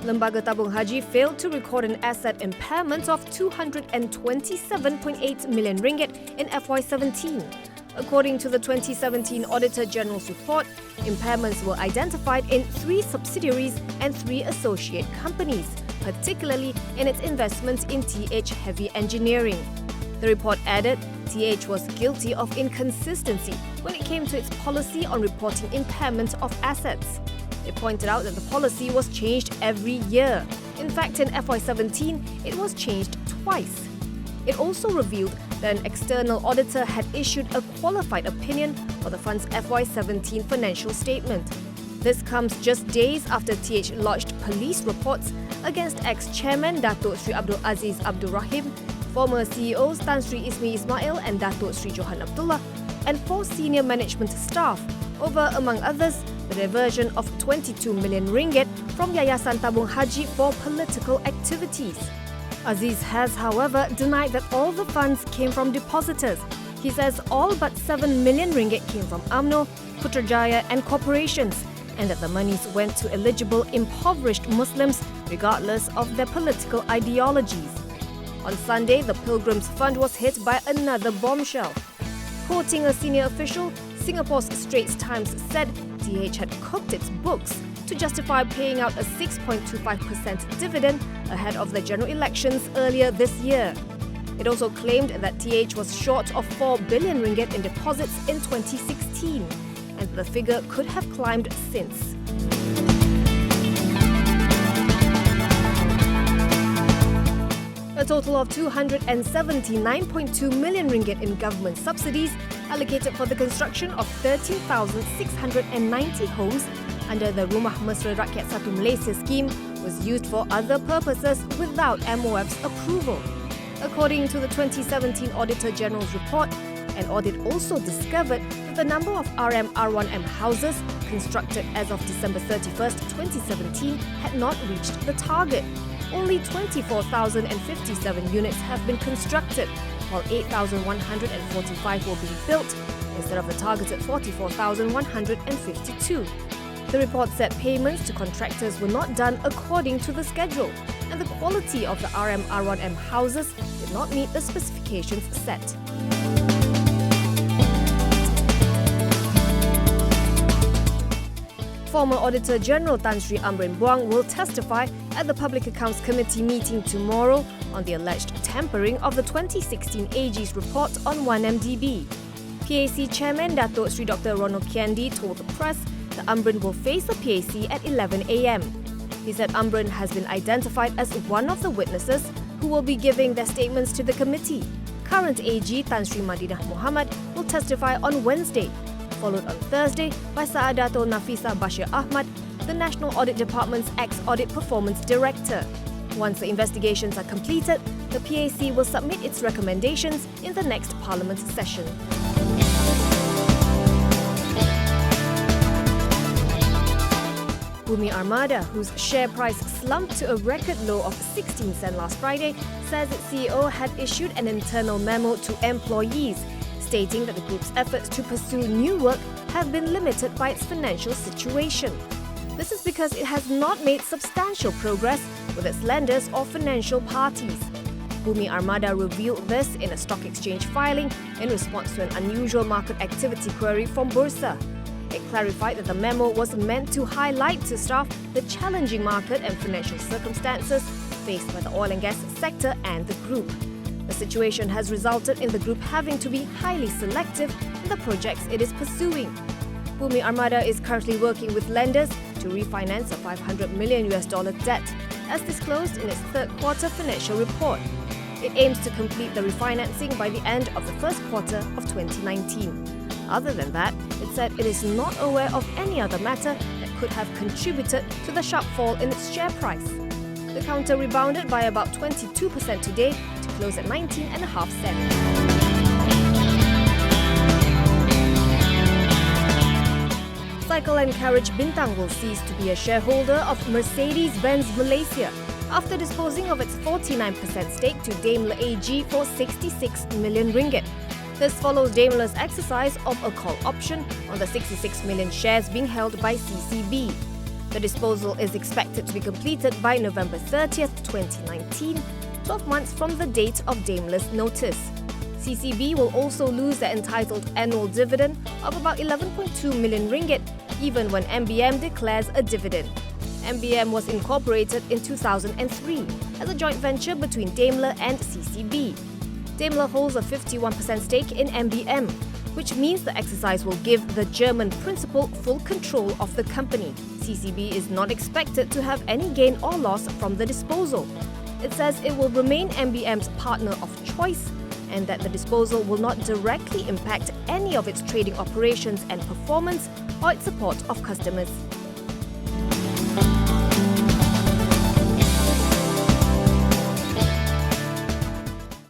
Lembaga Tabung Haji failed to record an asset impairment of 227.8 million ringgit in FY17. According to the 2017 Auditor General's report, impairments were identified in 3 subsidiaries and 3 associate companies, particularly in its investments in TH Heavy Engineering. The report added TH was guilty of inconsistency when it came to its policy on reporting impairment of assets. It pointed out that the policy was changed every year. In fact, in FY17, it was changed twice. It also revealed that an external auditor had issued a qualified opinion for the fund's FY17 financial statement. This comes just days after TH lodged police reports against ex-chairman Datuk Sri Abdul Aziz Abdul Rahim, former CEOs Tan Sri Ismi Ismail and Datuk Sri Johan Abdullah, and 4 senior management staff over, among others, the diversion of 22 million ringgit from Yayasan Tabung Haji for political activities. Aziz has, however, denied that all the funds came from depositors. He says all but 7 million ringgit came from UMNO, Putrajaya and corporations, and that the monies went to eligible impoverished Muslims regardless of their political ideologies. On Sunday, the Pilgrims Fund was hit by another bombshell. Quoting a senior official, Singapore's Straits Times said TH had cooked its books to justify paying out a 6.25% dividend ahead of the general elections earlier this year. It also claimed that TH was short of 4 billion ringgit in deposits in 2016, and the figure could have climbed since. A total of 279.2 million ringgit in government subsidies allocated for the construction of 13,690 homes under the Rumah Mesra Rakyat Satu Malaysia scheme was used for other purposes without MOF's approval. According to the 2017 Auditor General's report, an audit also discovered that the number of RM-R1M houses constructed as of December 31st, 2017 had not reached the target. Only 24,057 units have been constructed, while 8,145 will be built instead of the targeted 44,152. The report said payments to contractors were not done according to the schedule, and the quality of the RM-R1M houses did not meet the specifications set. Former Auditor General Tan Sri Amrin Buang will testify at the Public Accounts Committee meeting tomorrow on the alleged tampering of the 2016 AG's report on 1MDB. PAC Chairman Datuk Sri Dr. Ronald Kiandi told the press that Amrin will face the PAC at 11 a.m. He said Amrin has been identified as one of the witnesses who will be giving their statements to the committee. Current AG Tan Sri Madinah Mohamad will testify on Wednesday, followed on Thursday by Saadatul Nafisa Bashir Ahmad, the National Audit Department's ex-audit performance director. Once the investigations are completed, the PAC will submit its recommendations in the next Parliament session. Bumi Armada, whose share price slumped to a record low of 16 cents last Friday, says its CEO had issued an internal memo to employees stating that the group's efforts to pursue new work have been limited by its financial situation. This is because it has not made substantial progress with its lenders or financial parties. Bumi Armada revealed this in a stock exchange filing in response to an unusual market activity query from Bursa. It clarified that the memo was meant to highlight to staff the challenging market and financial circumstances faced by the oil and gas sector and the group. The situation has resulted in the group having to be highly selective in the projects it is pursuing. Bumi Armada is currently working with lenders to refinance a $500 million debt, as disclosed in its third quarter financial report. It aims to complete the refinancing by the end of the first quarter of 2019. Other than that, it said it is not aware of any other matter that could have contributed to the sharp fall in its share price. The counter rebounded by about 22% today to close at 19.5 cents. Cycle and Carriage Bintang will cease to be a shareholder of Mercedes-Benz Malaysia after disposing of its 49% stake to Daimler AG for 66 million ringgit. This follows Daimler's exercise of a call option on the 66 million shares being held by CCB. The disposal is expected to be completed by November 30th, 2019, 12 months from the date of Daimler's notice. CCB will also lose the entitled annual dividend of about 11.2 million ringgit, even when MBM declares a dividend. MBM was incorporated in 2003 as a joint venture between Daimler and CCB. Daimler holds a 51% stake in MBM, which means the exercise will give the German principal full control of the company. CCB is not expected to have any gain or loss from the disposal. It says it will remain MBM's partner of choice and that the disposal will not directly impact any of its trading operations and performance or its support of customers.